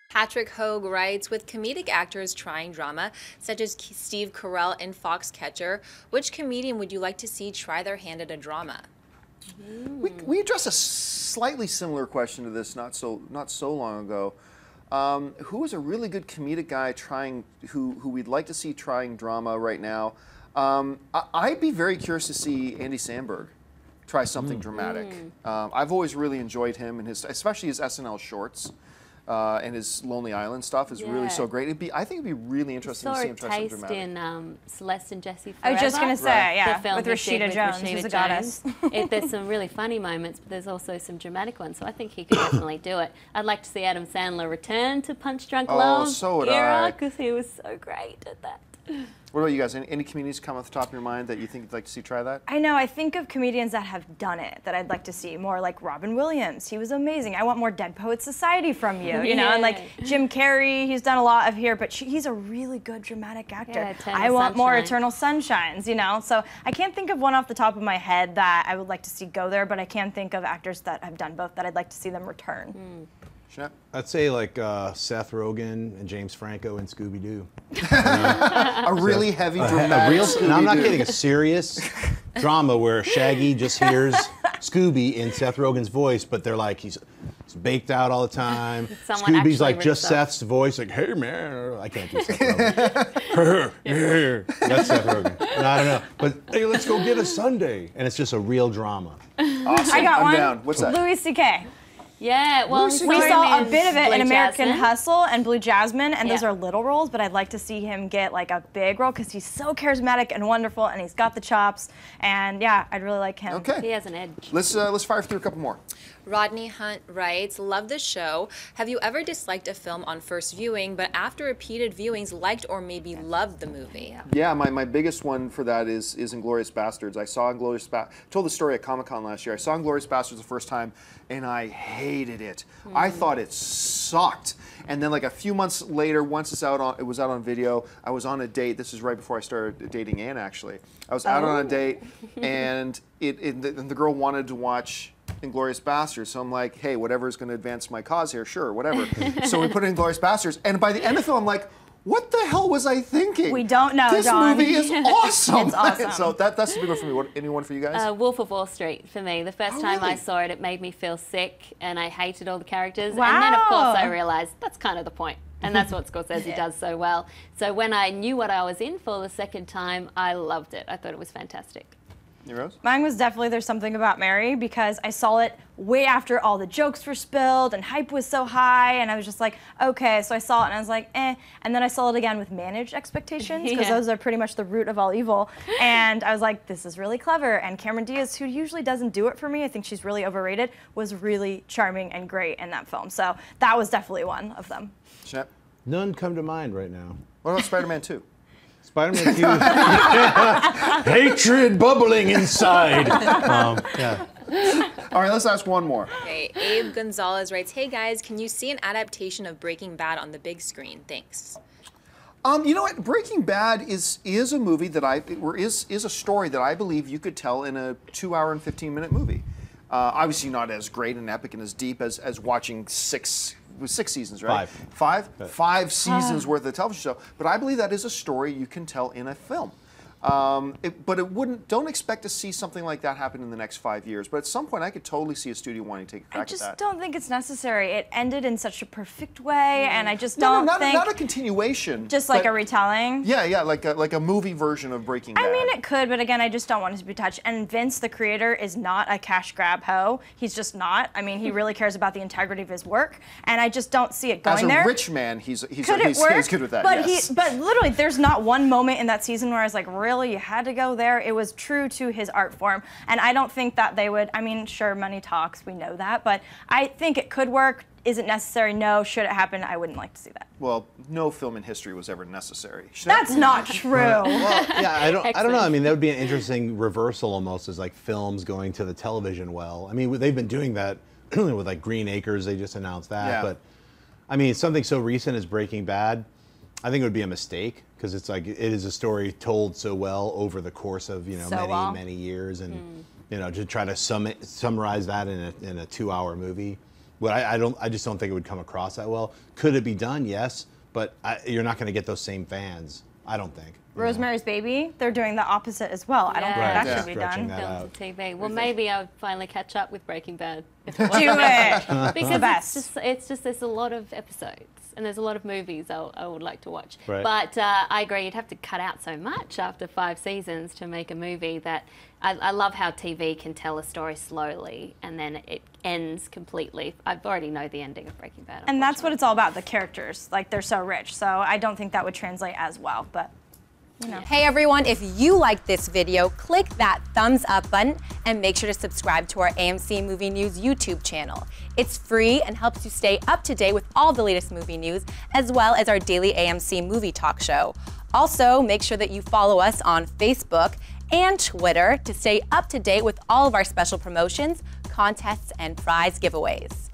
Patrick Hogue writes, with comedic actors trying drama, such as Steve Carell in Foxcatcher, which comedian would you like to see try their hand at a drama? We addressed a slightly similar question to this not so long ago. Who is a really good comedic guy who we'd like to see trying drama right now? I'd be very curious to see Andy Samberg try something dramatic. I've always really enjoyed him and especially his SNL shorts. And his Lonely Island stuff is really so great. I think it'd be really interesting to see him try something dramatic. In Celeste and Jesse Forever. I was just going to say, yeah, the film with Rashida Jones, who's a goddess. There's some really funny moments, but there's also some dramatic ones, so I think he could definitely do it. I'd like to see Adam Sandler return to Punch Drunk Love era, because he was so great at that. What about you guys? Any comedians come off the top of your mind that you think you'd like to see try that? I know. I think of comedians that have done it that I'd like to see more, like Robin Williams. He was amazing. I want more Dead Poets Society from you, you know, and like Jim Carrey. He's done a lot of here, but he's a really good dramatic actor. I want more Eternal Sunshines, you know. So I can't think of one off the top of my head that I would like to see go there, but I can think of actors that have done both that I'd like to see them return. I'd say like Seth Rogen and James Franco and Scooby-Doo. A really heavy dramatic Scooby-Doo. And I'm not kidding, a serious drama where Shaggy just hears Scooby in Seth Rogen's voice, but they're like, he's baked out all the time. Scooby's like just Seth's voice, like, hey man, I can't do Seth Rogen. That's Seth Rogen. No, I don't know. But hey, let's go get a sundae. And it's just a real drama. Awesome. I got one. Down. What's that? Louis C.K. Yeah, well, we saw a bit of it in American Jasmine. Hustle and Blue Jasmine, and those are little roles, but I'd like to see him get like a big role because he's so charismatic and wonderful, and he's got the chops, and yeah, I'd really like him. Okay. He has an edge. Let's fire through a couple more. Rodney Hunt writes, love the show. Have you ever disliked a film on first viewing, but after repeated viewings liked or maybe loved the movie? Yeah, my biggest one for that is Inglourious Bastards. I saw Inglourious Bastards, told the story at Comic-Con last year. I saw Inglourious Bastards the first time, and I hated it. I thought it sucked. And then like a few months later, once it was out on video, I was on a date. This is right before I started dating Anne, actually. I was out on a date, and the girl wanted to watch Inglourious Bastards, so I'm like, hey, whatever is going to advance my cause here, sure, whatever. So we put in Inglourious Bastards, and by the end of the film, I'm like, what the hell was I thinking? We don't know, This John. movie is awesome. It's awesome. So that's a big one for me. Anyone for you guys? Wolf of Wall Street for me. The first time really? I saw it, it made me feel sick, and I hated all the characters. Wow. And then, of course, I realized that's kind of the point. And that's what Scorsese does so well. So when I knew what I was in for the second time, I loved it. I thought it was fantastic. You, Rose? Mine was definitely There's Something About Mary, because I saw it way after all the jokes were spilled and hype was so high, and I was just like, okay, so I saw it and I was like, eh. And then I saw it again with managed expectations, because those are pretty much the root of all evil. And I was like, this is really clever. And Cameron Diaz, who usually doesn't do it for me, I think she's really overrated, was really charming and great in that film. So that was definitely one of them. Shep? None come to mind right now. What about Spider-Man 2? Spider-Man 2. Hatred bubbling inside. All right, let's ask one more. Okay, Abe Gonzalez writes, hey guys, can you see an adaptation of Breaking Bad on the big screen? Thanks. You know what? Breaking Bad is a movie that is a story that I believe you could tell in a 2-hour and 15-minute movie. Obviously not as great and epic and as deep as watching six seasons, right? Five seasons worth of television show. But I believe that is a story you can tell in a film. But don't expect to see something like that happen in the next 5 years. But at some point, I could totally see a studio wanting to take a crack at that. I just don't think it's necessary. It ended in such a perfect way, and I just don't think... Not a continuation. Just like a retelling? Yeah, like a movie version of Breaking Bad. I mean, it could, but again, I just don't want it to be touched. And Vince, the creator, is not a cash grab hoe. He's just not. I mean, he really cares about the integrity of his work, and I just don't see it going there. As a rich man, he's good with that, but yes. But literally, there's not one moment in that season where I was like, really? You had to go there? It was true to his art form, and I don't think that they would. I mean, sure, money talks, we know that, but I think it could work. Is it necessary? No. Should it happen? I wouldn't like to see that. Well, no film in history was ever necessary. That's not true. Well, yeah, I don't know. I mean, that would be an interesting reversal almost, as like films going to the television well. I mean, they've been doing that with like Green Acres. They just announced that, but I mean, something so recent as Breaking Bad, I think it would be a mistake, because it's like it is a story told so well over the course of many years, and you know, to try to summarize that in a 2-hour movie. But I just don't think it would come across that well. Could it be done? Yes, but you're not going to get those same fans. I don't think. Rosemary's Baby, they're doing the opposite as well. I don't think that should be done. Film to TV. Well, maybe I'll finally catch up with Breaking Bad. Do it. Because it's just there's a lot of episodes and there's a lot of movies I would like to watch. Right. But I agree, you'd have to cut out so much after 5 seasons to make a movie that I love how TV can tell a story slowly and then it ends completely. I already know the ending of Breaking Bad. And that's what it's all about, the characters. Like, they're so rich. So I don't think that would translate as well, but you know. Hey everyone, if you liked this video, click that thumbs up button and make sure to subscribe to our AMC Movie News YouTube channel. It's free and helps you stay up to date with all the latest movie news, as well as our daily AMC movie talk show. Also, make sure that you follow us on Facebook and Twitter to stay up to date with all of our special promotions, contests, and prize giveaways.